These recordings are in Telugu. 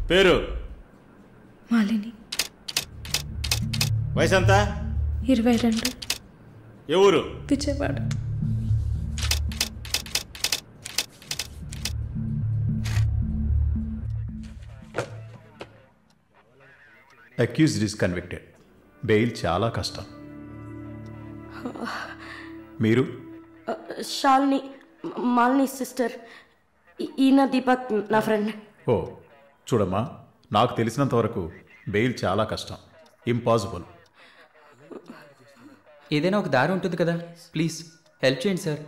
పేరు? మాలిని. వయసు ఎంత? 22. ఏ ఊరు? Vijayawada. Accused is convicted. Bail చాలా కష్టం. మీరు? శాలిని, మాలిని సిస్టర్. ఈయన దీపక్ నా ఫ్రెండ్. ఓ చూడమ్మా, నాకు తెలిసినంత వరకు బెయిల్ చాలా కష్టం, ఇంపాసిబుల్. ఏదైనా ఒక దారి ఉంటుంది కదా, ప్లీజ్ హెల్ప్ చేయండి సార్.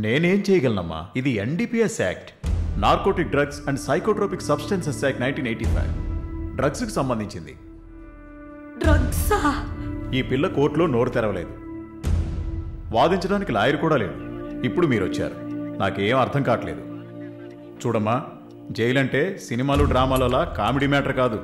నేనేం చేయగలనమ్మా? ఇది NDPS act, narcotic drugs and psychotropic substances act 1985, డ్రగ్స్కి సంబంధించింది. డ్రగ్సా? ఈ పిల్ల కోర్టులో నోరు తెరవలేదు, వాదించడానికి లాయర్ కూడా లేడు. ఇప్పుడు మీరు వచ్చారు, నాకేం అర్థం కావట్లేదు. చూడమ్మా, జైలు అంటే సినిమాలు డ్రామాలలా కామెడీ మ్యాటర్ కాదు.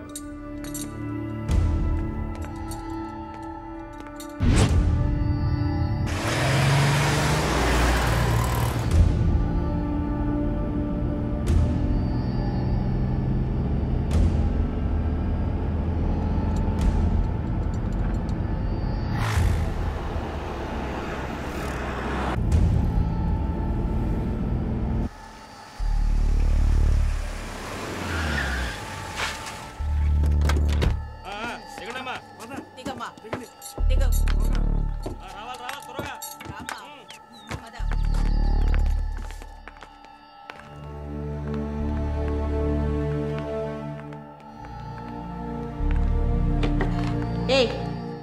ఏయ్,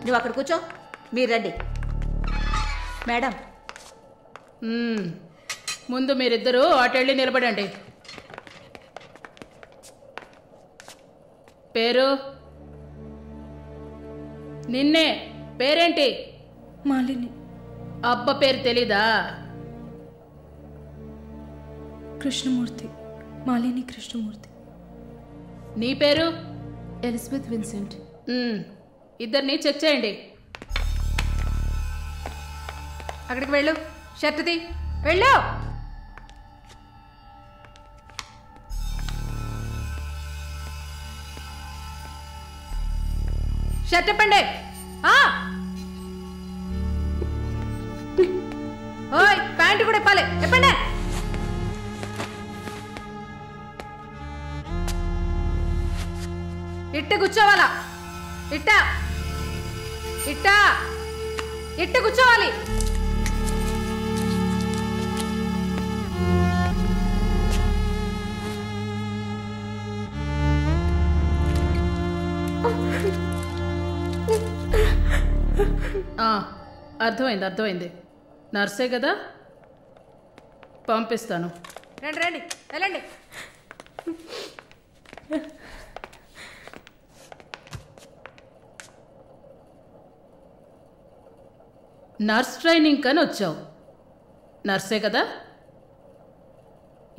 నువ్వు అక్కడ కూర్చో, మీరు రండి. మేడం, ముందు మీరిద్దరూ అటెళ్ళి నిలబడండి. పేరు? నిన్నే. పేరేంటి? మాలిని. అబ్బ పేరు తెలీదా? కృష్ణమూర్తి. మాలిని కృష్ణమూర్తి. నీ పేరు? Elizabeth Vincent. ఇద్దరిని చెక్ చేయండి. అక్కడికి వెళ్ళు, షర్టుది వెళ్ళు. షర్ట్ ఇప్పండి. ఓయ్, ప్యాంటు కూడా ఇప్పాలి, ఇప్పండి. ఇట్ట కూర్చోవాలా? ఇట్ట ఇట్ట ఇట్ట కూర్చోవాలి. అర్థమైంది, అర్థమైంది. నర్సే కదా, పంపిస్తాను. రండి రండి, వెళ్ళండి. నర్స్ ట్రైనింగ్ కని వచ్చావు, నర్సే కదా?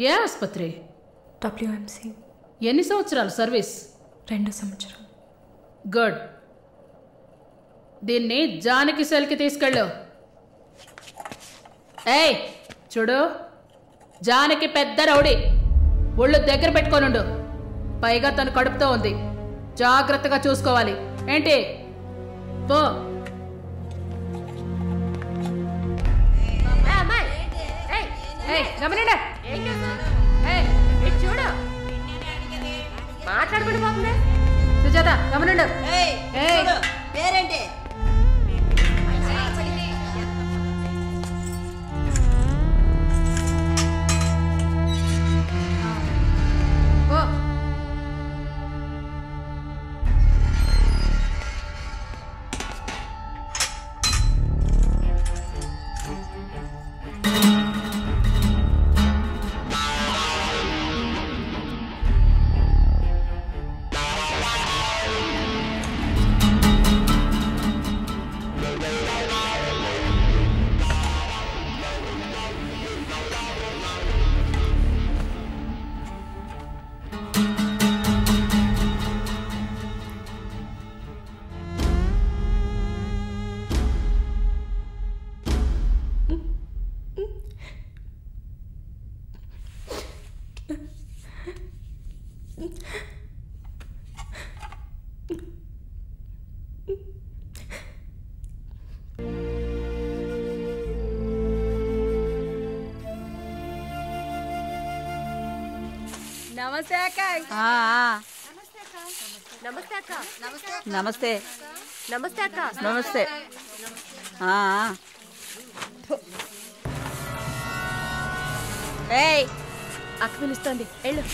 ఏ ఆసుపత్రి? WMC. ఎన్ని సంవత్సరాలు సర్వీస్? 2 సంవత్సరాలు. గుడ్. దీన్ని జానకి సెల్కి తీసుకెళ్ళు. ఏయ్ చూడు, జానకి పెద్ద రౌడీ, ఒళ్ళు దగ్గర పెట్టుకోనుండు. పైగా తను కడుపుతో ఉంది, జాగ్రత్తగా చూసుకోవాలి. ఏంటి? పో. చూడు, మాట్లాడుకుంటూ పోతుంది. సుజాత, గమనండు. పేరేంటి? నమస్తే అక్క. నమస్తే అక్క. నమస్తే నమస్తే అక్క. నమస్తే ఏయ్ అక్క పిలుస్తోంది, వెళ్ళు.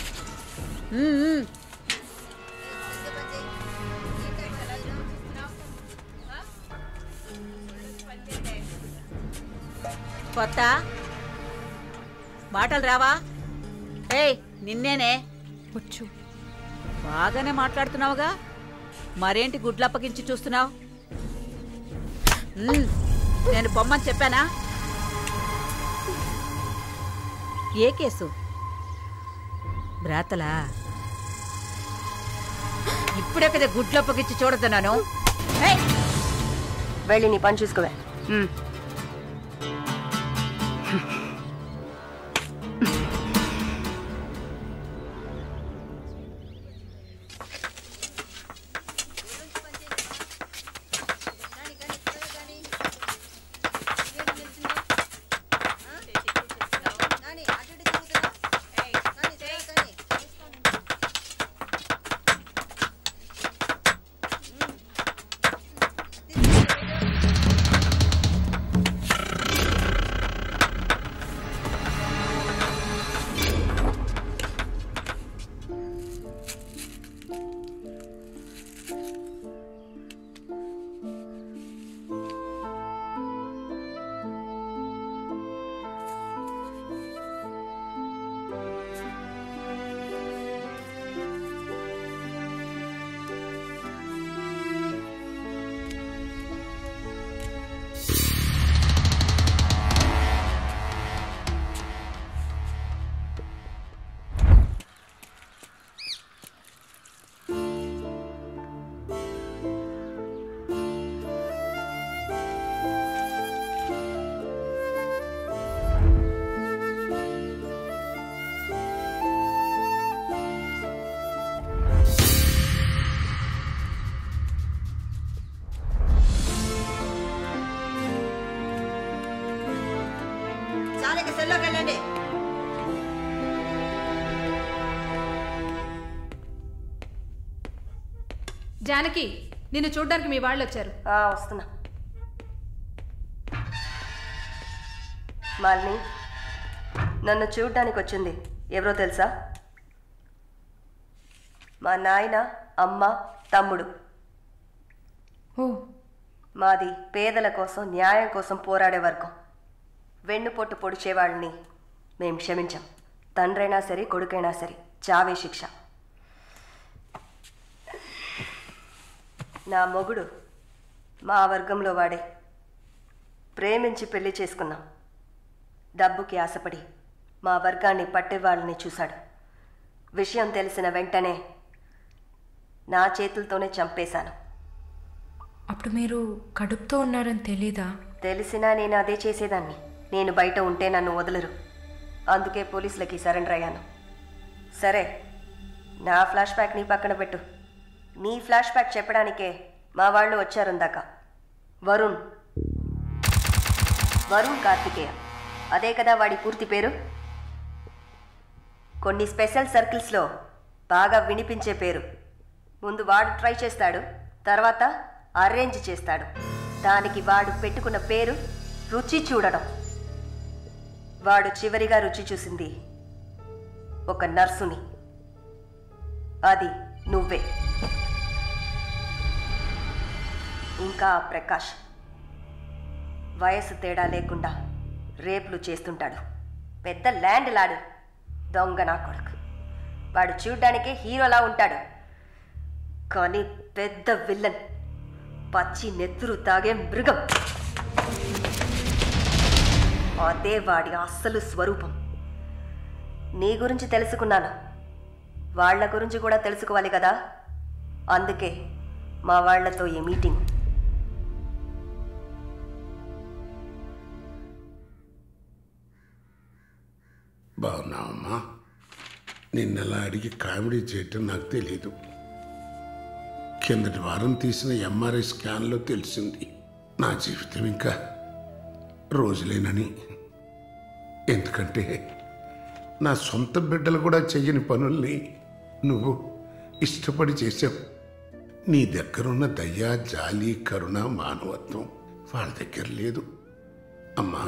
కొత్త మాటలు రావా? ఏయ్ నిన్నేనే. వచ్చు. బాగానే మాట్లాడుతున్నావుగా, మరేంటి గుడ్లప్పగించి చూస్తున్నావు? నేను బొమ్మని చెప్పానా? ఏ కేసు? బ్రాతలా? ఇప్పుడే కదా గుడ్లప్పగించి చూడతున్నాను. వెళ్ళి నీ పని చూసుకోవే. సెల్లోకి వెళ్ళండి. జానకి, నిన్ను చూడ్డానికి మీ వాళ్ళు వచ్చారు. వస్తున్నా. మాలిని, నన్ను చూడ్డానికి వచ్చింది ఎవరో తెలుసా? మా నాయన, అమ్మ, తమ్ముడు. ఓ. మాది పేదల కోసం, న్యాయం కోసం పోరాడే వర్గం. వెన్నుపోటు పొడిచేవాళ్ళని మేం క్షమించాం. తండ్రైనా సరే, కొడుకైనా సరే, చావే శిక్ష. నా మొగుడు మా వర్గంలో వాడే. ప్రేమించి పెళ్లి చేసుకున్నాం. డబ్బుకి ఆశపడి మా వర్గాన్ని పట్టేవాళ్ళని చూశాడు. విషయం తెలిసిన వెంటనే నా చేతులతోనే చంపేశాను. అప్పుడు మీరు కడుపుతో ఉన్నారని తెలీదా? తెలిసినా నేను అదే చేసేదాన్ని. నేను బయట ఉంటే నన్ను వదలరు. అందుకే పోలీసులకి సరెండర్ అయ్యాను. సరే, నా ఫ్లాష్ బ్యాక్ నీ పక్కన పెట్టు. నీ ఫ్లాష్ బ్యాక్ చెప్పడానికే మా వాళ్ళు వచ్చారుందాక. వరుణ్ కార్తికేయ, అదే కదా వాడి పూర్తి పేరు. కొన్ని స్పెషల్ సర్కిల్స్లో బాగా వినిపించే పేరు. ముందు వాడు ట్రై చేస్తాడు, తర్వాత అరేంజ్ చేస్తాడు. దానికి వాడు పెట్టుకున్న పేరు రుచి చూడడం. వాడు చివరిగా రుచి చూసింది ఒక నర్సుని. అది నువ్వే. ఇంకా ప్రకాష్ వయసు తేడా లేకుండా రేపులు చేస్తుంటాడు. పెద్ద ల్యాండ్ లాడు, దొంగ నా కొడుకు. వాడు చూడ్డానికే హీరోలా ఉంటాడు, కానీ పెద్ద విల్లన్, పచ్చి నెత్తురు తాగే మృగం. అదే వాడి అస్సలు స్వరూపం. నీ గురించి తెలుసుకున్నాను, వాళ్ళ గురించి కూడా తెలుసుకోవాలి కదా. అందుకే మా వాళ్లతో ఈ మీటింగ్. బాగున్నావమ్మా? నిన్నలా అడిగి కామెడీ చేయటం నాకు తెలీదు. కిందటి వారం తీసిన ఎంఆర్ఐ స్కాన్లో తెలిసింది నా జీవితం ఇంకా రోజులేనని. ఎందుకంటే నా సొంత బిడ్డలు కూడా చెయ్యని పనుల్ని నువ్వు ఇష్టపడి చేసావు. నీ దగ్గరున్న దయ, జాలి, కరుణ, మానవత్వం వాళ్ళ దగ్గర లేదు. అమ్మా,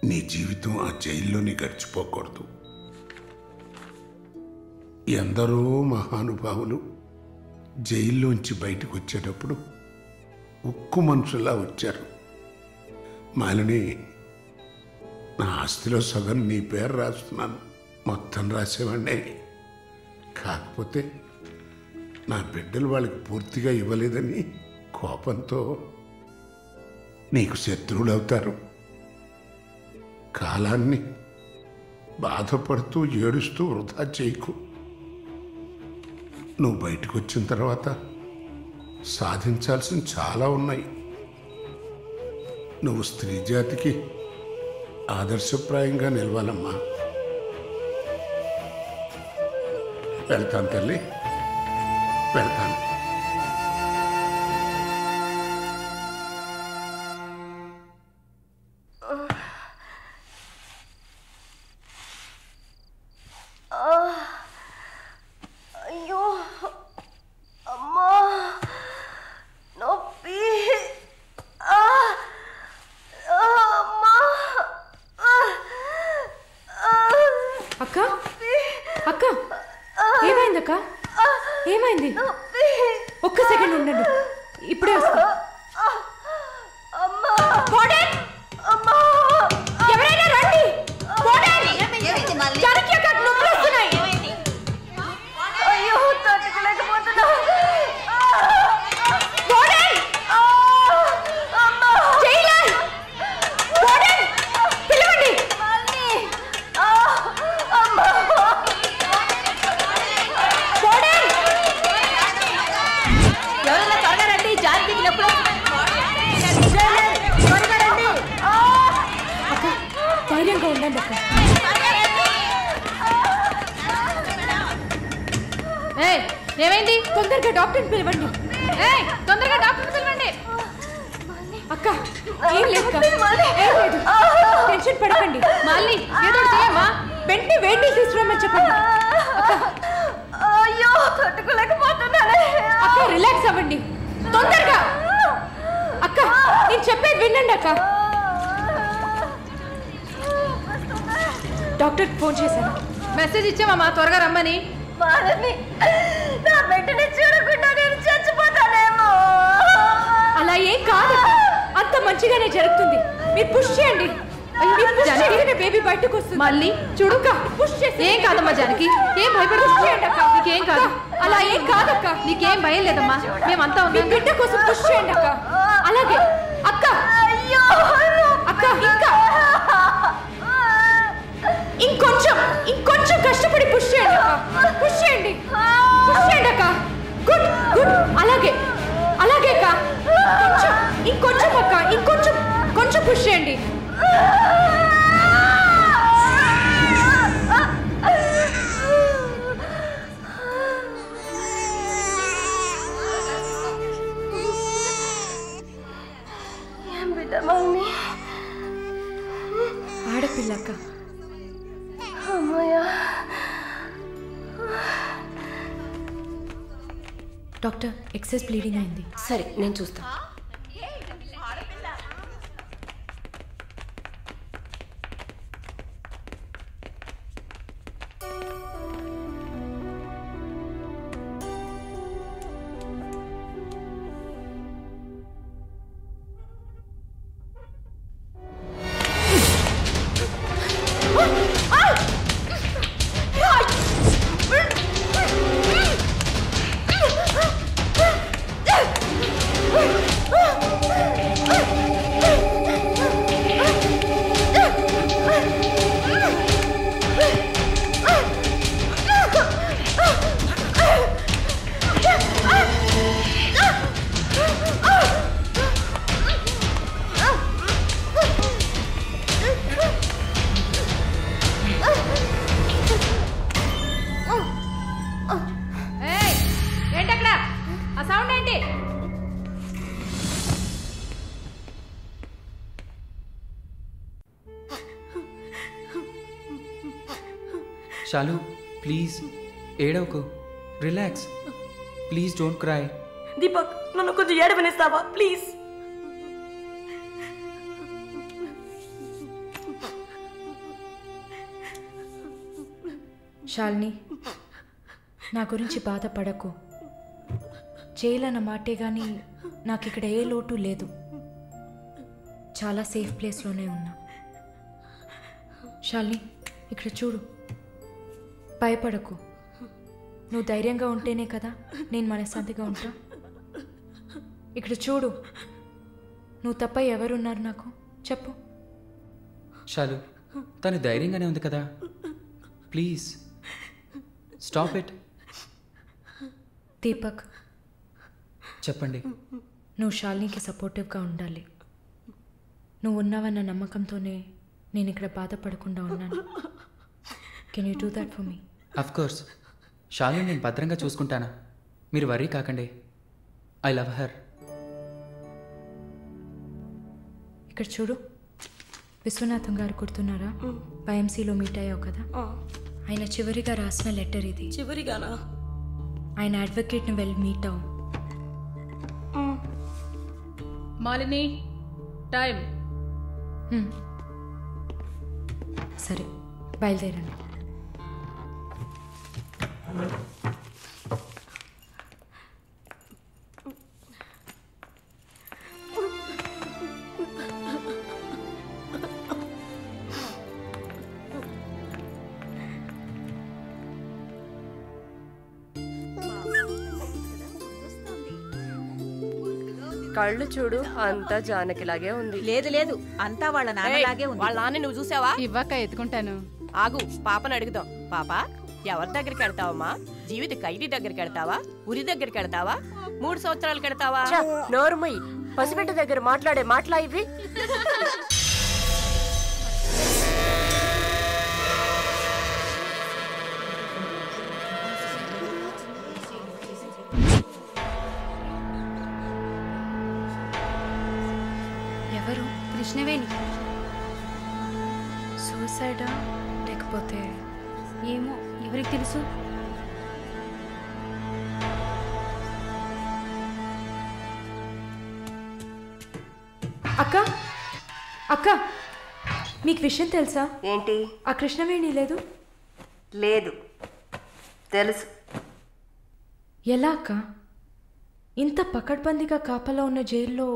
నీ జీవితం ఆ జైల్లోని గడిచిపోకూడదు. ఎందరో మహానుభావులు జైల్లోంచి బయటకు వచ్చేటప్పుడు ఉక్కు మనుషులా వచ్చారు. మాలిని, నా ఆస్తిలో సగం నీ పేరు రాస్తున్నాను, మొత్తం రాసేవాడినే. కాకపోతే నా బిడ్డలు వాళ్ళకి పూర్తిగా ఇవ్వలేదని కోపంతో నీకు శత్రువులు అవుతారు. కాలాన్ని బాధపడుతూ ఏడుస్తూ వృధా చేయకు. నువ్వు బయటకు వచ్చిన తర్వాత సాధించాల్సిన చాలా ఉన్నాయి. నువ్వు స్త్రీ జాతికి ఆదర్శప్రాయంగా నిలవాలమ్మా. వెళ్తాను తల్లి, వెళ్తాను. అయ్యో అమ్మా, నొప్పి. అక్క అక్క, ఏమైంది అక్క? ఏమైంది? ఒక్క సెకండ్ ఉండండి, ఇప్పుడే వస్తా. ఎవరైనా రండి. జానకి అక్క, నొప్పులు వస్తున్నాయి. అయ్యో, తట్టుకోలేకపోతున్నా. పిలవండి. ఎవరైనా త్వరగా రండి, జానకి నొప్పులు. అక్క, ధైర్యంగా ఉండండి అక్క. ఏమైంది? తొందరగా డాక్టర్ని పిలవండి. తొందరగా డాక్టర్ పిలవండి. అక్క, ఏం లేదు అక్క, ఏం లేదు. టెన్షన్ పడకండి. మళ్ళీ ఏదో ఒకటి చేయమ్మా. వెంటనే వేడి నీళ్ళు తీసుకురమ్మని చెప్పండి. అక్క, అయ్యో, తట్టుకోలేకపోతున్నానే. అక్క రిలాక్స్ అవ్వండి తొందరగా. అక్క, నేను చెప్పేది వినండి అక్క. డాక్టర్కి ఫోన్ చేశాను. మెసేజ్ ఇచ్చామమ్మా, త్వరగా రమ్మని. మాలని, నా బిడ్డని చూడకుండా నేను చచ్చిపోతానేమో. అలా ఏం కాదు, అంత మంచిగానే జరుగుతుంది. మీరు పుష్ చేయండి. బేబీ బయటకు వస్తుంది. మళ్ళీ చూడు, పుష్ చేసి. ఏం కాదమ్మా జానకి, ఏం భయపడి. పుష్ చేయండి అక్క. నీకేం కాదు. అలా ఏం కాదక్క, నీకేం భయం లేదమ్మా, మేమంతా మీ ఉన్నాం. బిడ్డ కోసం పుష్ చేయండి అక్క. అలాగే అక్క. అయ్యో అక్క, ఇంకా ఇంకొంచెం కష్టపడి పుష్ చేయండి అక్క. పుష్ చేయండి, పుష్ చేయండి అక్క. Good good. అలాగే అలాగే అక్క. ఇంకొంచెం అక్క, కొంచెం పుష్ చేయండి. ఏం బిడ్డ మమ్మీ? ఆడపిల్ల అక్క. అమ్మయ్యా. డాక్టర్, ఎక్సెస్ బ్లీడింగ్ అయింది. సరే, నేను చూస్తాను. షాలు ప్లీజ్ ఏడవకు, relax, please don't cry. Deepak, నన్ను కొంచెం ఏడవనిస్తావా ప్లీజ్? శాలిని, నా గురించి బాధపడకు. జైలన్న మాటే కానీ నాకు ఇక్కడ ఏ లోటు లేదు. చాలా సేఫ్ ప్లేస్లోనే ఉన్నా. శాలిని, ఇక్కడ చూడు, భయపడకు. నువ్వు ధైర్యంగా ఉంటేనే కదా నేను మనశ్శాంతిగా ఉంటా. ఇక్కడ చూడు, నువ్వు తప్ప ఎవరున్నారు నాకు చెప్పు. షాలు, తను ధైర్యంగానే ఉంది కదా, ప్లీజ్ స్టాప్ ఇట్. దీపక్, చెప్పండి. నువ్వు శాలినికి సపోర్టివ్గా ఉండాలి. నువ్వు ఉన్నావన్న నమ్మకంతోనే నేను ఇక్కడ బాధపడకుండా ఉన్నాను. Can you do that for me? Of course, Shalu నేను భద్రంగా చూసుకుంటానా, మీరు వర్రీ కాకండి. I love her. ఇక్కడ చూడు, విశ్వనాథం గారు గుర్తున్నారా? వైఎంసీలో మీట్ అయ్యావు కదా, ఆయన చివరిగా రాసిన లెటర్ ఇది. చివరిగానా? ఆయన అడ్వకేట్ని వెళ్ళి మీట్ అవ్వు. మాలిని, టైం. సరే, బయలుదేరండి. కళ్ళు చూడు, అంతా జానకిలాగే ఉంది. లేదు లేదు, అంతా వాళ్ళ నాన్నలాగే ఉంది. వాళ్ళ నాన్న నువ్వు చూసావా? ఇవ్వక ఎత్తుకుంటాను. ఆగు, పాపను అడుగుదాం. పాప, ఎవరి దగ్గరికి వెళ్తావమ్మా? జీవిత ఖైదీ దగ్గరికి వెళ్తావా? ఉరి దగ్గరికి వెళ్తావా? 3 సంవత్సరాలకు వెళ్తావా? నోరుమయ్యి, పసిబిడ్డ దగ్గర మాట్లాడే మాటలా ఇవి? ఎవరు? కృష్ణవేణి. సూసైడా లేకపోతే? ఏమో, ఎవరికి తెలుసు? అక్క, అక్క, మీకు విషయం తెలుసా? ఏంటి? ఆ కృష్ణవేణి లేదు. లేదు, తెలుసు. ఎలా అక్క? ఇంత పకడ్బందీగా కాపలా ఉన్న జైల్లో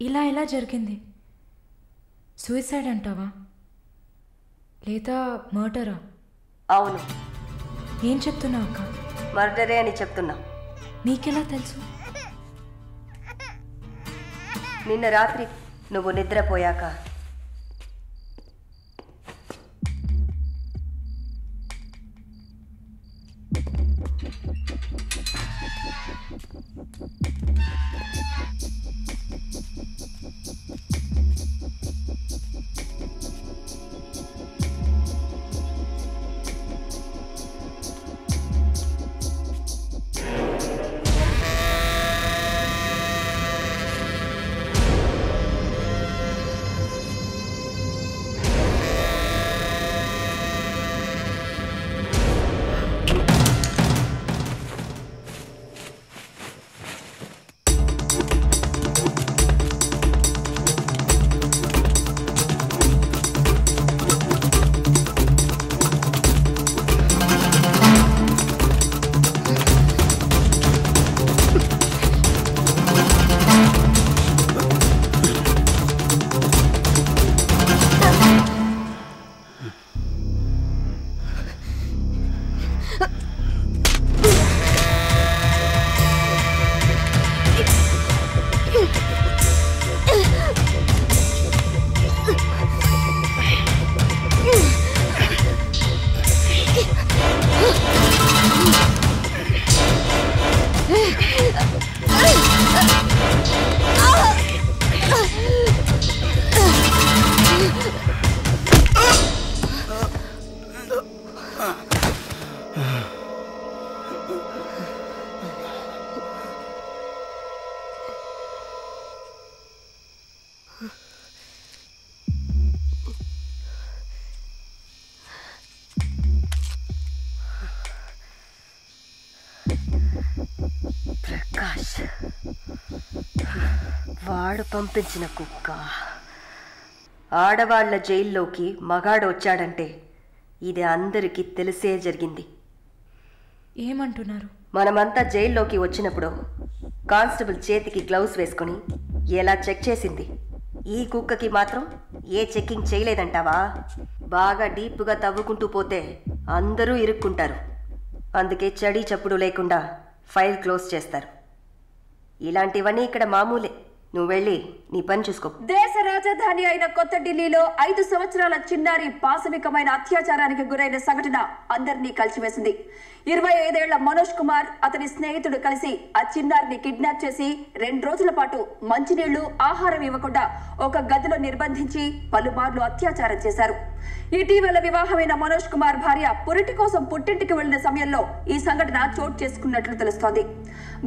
ఇలా ఎలా జరిగింది? సూసైడ్ అంటావా లేదా మర్డరా? అవును. ఏం చెప్తున్నావు అక్క? మర్డరే అని చెప్తున్నా. నీకెలా తెలుసు? నిన్న రాత్రి నువ్వు నిద్రపోయాక ప్రకాష్ వాడు పంపించిన కుక్క. ఆడవాళ్ల జైల్లోకి మగాడు వచ్చాడంటే ఇది అందరికీ తెలిసే జరిగింది. ఏమంటున్నారు? మనమంతా జైల్లోకి వచ్చినప్పుడు కానిస్టేబుల్ చేతికి గ్లౌస్ వేసుకుని ఎలా చెక్ చేసింది, ఈ కుక్కకి మాత్రం ఏ చెక్కింగ్ చేయలేదంటావా? బాగా డీప్గా తవ్వుకుంటూ పోతే అందరూ ఇరుక్కుంటారు. అందుకే చడి చప్పుడు లేకుండా ఫైల్ క్లోజ్ చేస్తారు. ఇలాంటివన్నీ ఇక్కడ మామూలే. నువ్వు వెళ్ళి నీ పని చూసుకో. దేశ రాజధాని అయిన కొత్త ఢిల్లీలో 5 సంవత్సరాల చిన్నారి పాశవికమైన అత్యాచారానికి గురైన సంఘటన అందరినీ కలిసివేసింది. 25 ఏళ్ల మనోజ్ కుమార్ అతని స్నేహితుడు కలిసి ఆ చిన్నారిని కిడ్నాప్ చేసి 2 రోజుల పాటు మంచినీళ్లు, ఆహారం ఇవ్వకుండా ఒక గదిలో నిర్బంధించి పలుమార్లు అత్యాచారం చేశారు. ఇటీవల వివాహమైన మనోజ్ కుమార్ భార్య పురిటి కోసం పుట్టింటికి వెళ్లిన సమయంలో ఈ సంఘటన చోటు చేసుకున్నట్లు తెలుస్తోంది.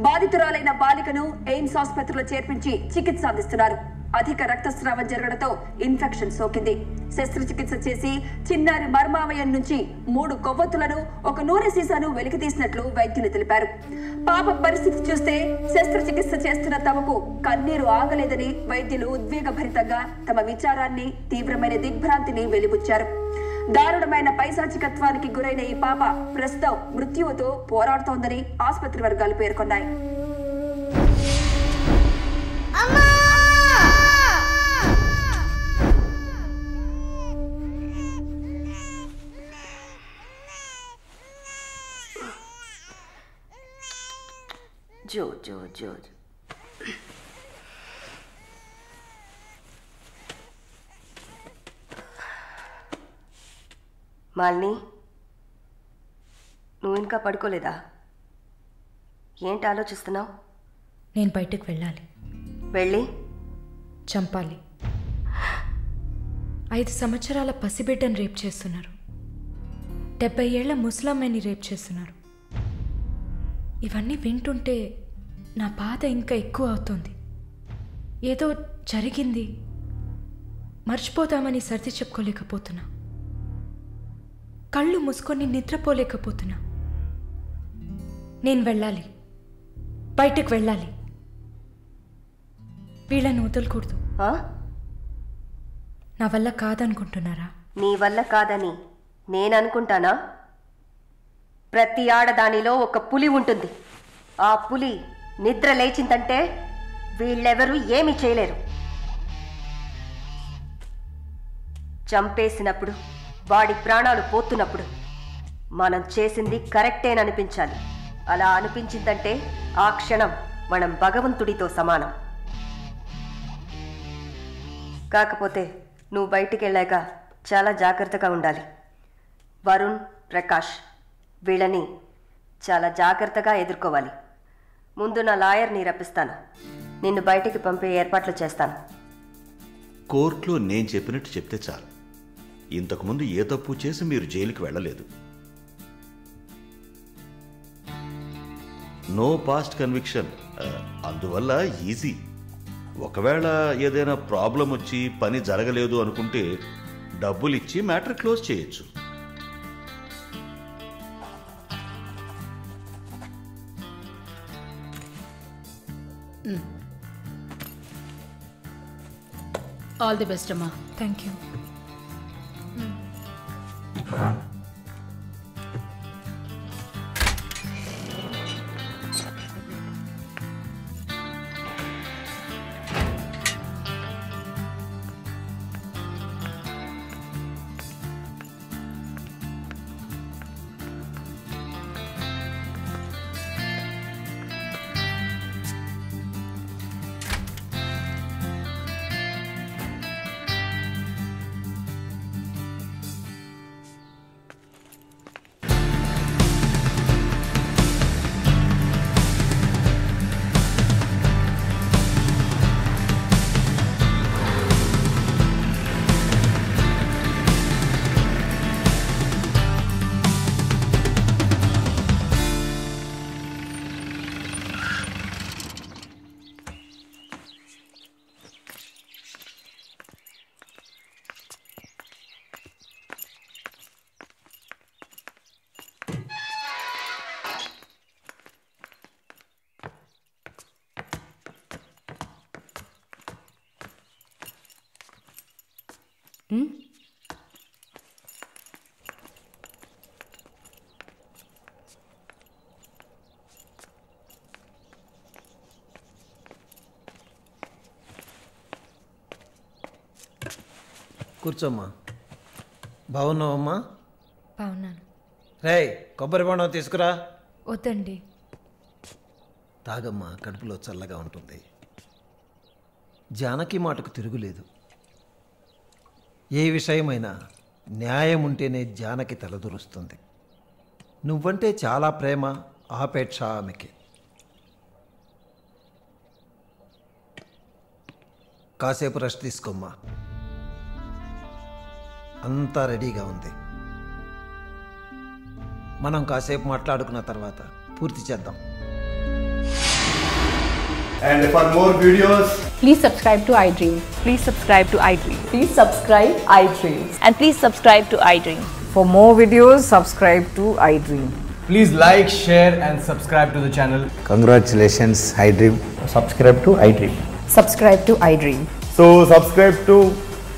బాధితురాలైన బాలికను ఎయిమ్స్ ఆసుపత్రిలో చేర్పించి చికిత్స అందిస్తున్నారు. అధిక రక్తస్రావం జరగడంతో ఇన్ఫెక్షన్ సోకింది. శస్త్రచికిత్స చేసి చిన్నారి మర్మావయం నుంచి 3 కొవ్వొత్తులను, ఒక నూనె సీసాను వెలికితీసినట్లు వైద్యులు తెలిపారు. పాప పరిస్థితి చూస్తే శస్త్రచికిత్స చేస్తున్న తమకు కన్నీరు ఆగలేదని వైద్యులు ఉద్వేగభరితంగా తమ విచారాన్ని, తీవ్రమైన దిగ్భ్రాంతిని వెలిబుచ్చారు. దారుణమైన పైశాచికత్వానికి గురైన ఈ పాప ప్రస్తుతం మృత్యువుతో పోరాడుతోందని ఆసుపత్రి వర్గాలు పేర్కొన్నాయి. జో జో జో మాలిని, నువ్వు ఇంకా పడుకోలేదా? ఏంటి ఆలోచిస్తున్నావు? నేను బయటకు వెళ్ళాలి. వెళ్ళి చంపాలి. 5 సంవత్సరాల పసిబిడ్డను రేప్ చేస్తున్నారు. 70 ఏళ్ల ముసలమ్మని రేప్ చేస్తున్నారు. ఇవన్నీ వింటుంటే నా బాధ ఇంకా ఎక్కువ అవుతుంది. ఏదో జరిగింది, మర్చిపోతామని సర్ది చెప్పుకోలేకపోతున్నా. కళ్ళు మూసుకొని నిద్రపోలేకపోతున్నా. నేను వెళ్ళాలి, బయటకు వెళ్ళాలి. వీళ్ళని వదలకూడదు. నా వల్ల కాదనుకుంటున్నారా? నీ వల్ల కాదని నేననుకుంటానా? ప్రతి ఆడదానిలో ఒక పులి ఉంటుంది. ఆ పులి నిద్ర లేచిందంటే వీళ్ళెవరూ ఏమీ చేయలేరు. చంపేసినప్పుడు, వాడి ప్రాణాలు పోతున్నప్పుడు మనం చేసింది కరెక్టేననిపించాలి. అలా అనిపించిందంటే ఆ క్షణం మనం భగవంతుడితో సమానం. కాకపోతే నువ్వు బయటికి వెళ్ళాక చాలా జాగ్రత్తగా ఉండాలి. వరుణ్, ప్రకాష్ వీళ్ళని చాలా జాగ్రత్తగా ఎదుర్కోవాలి. ముందు నా లాయర్ని రప్పిస్తాను. నిన్ను బయటికి పంపే ఏర్పాట్లు చేస్తాను. కోర్టులో నేను చెప్పినట్టు చెప్తే చాలు. ఇంతకుముందు ఏ తప్పు చేసి మీరు జైలుకి వెళ్ళలేదు. నో పాస్ట్ కన్విక్షన్, అందువల్ల ఈజీ. ఒకవేళ ఏదైనా ప్రాబ్లం వచ్చి పని జరగలేదు అనుకుంటే డబ్బులు ఇచ్చి మ్యాటర్ క్లోజ్ చేయొచ్చు. ఆల్ ది బెస్ట్ అమ్మా. Thank you. కూర్చోమ్మా. బాగున్నావమ్మా? బాగున్నాను. రేయ్, కొబ్బరి బొండం తీసుకురా. వద్దండి. తాగమ్మా, కడుపులో చల్లగా ఉంటుంది. జానకి మాటకు తిరుగులేదు. ఏ విషయమైనా న్యాయం ఉంటేనే జానకి తలదూరుస్తుంది. నువ్వంటే చాలా ప్రేమ, ఆపేక్ష ఆమెకి. కాసేపు రెస్ట్ తీసుకోమ్మా. అంతా రెడీగా ఉంది. మనం కాసేపు మాట్లాడుకున్న తర్వాత పూర్తి చేద్దాం. And for more videos, please subscribe to iDream. Please subscribe to iDream. Please subscribe iDream. And please subscribe to iDream. For more videos, subscribe to iDream. please like, share and subscribe to the channel. Congratulations, iDream. Subscribe to iDream. Subscribe to iDream. So subscribe to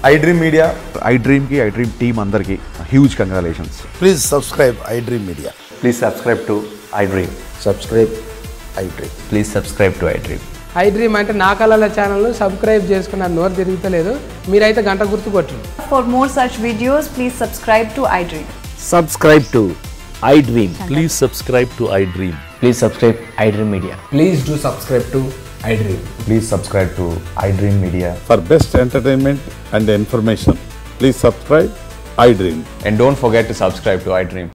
iDream Media. iDream ki iDream team andarki huge congratulations. Please subscribe iDream Media. Please subscribe to iDream. Subscribe iDream. Please subscribe to iDream. iDream అంటే నా కళల ఛానల్ సబ్స్క్రైబ్ చేసుకున్న నోరు తిరుగుతలేదు. మీరైతే గంట గుర్తు కొట్టండి. For more such videos, please subscribe to iDream. Subscribe to iDream. Please subscribe to iDream. Please subscribe iDream Media. Please do subscribe to iDream. Please subscribe to iDream Media. For best entertainment and information, please subscribe iDream. And don't forget to subscribe to iDream.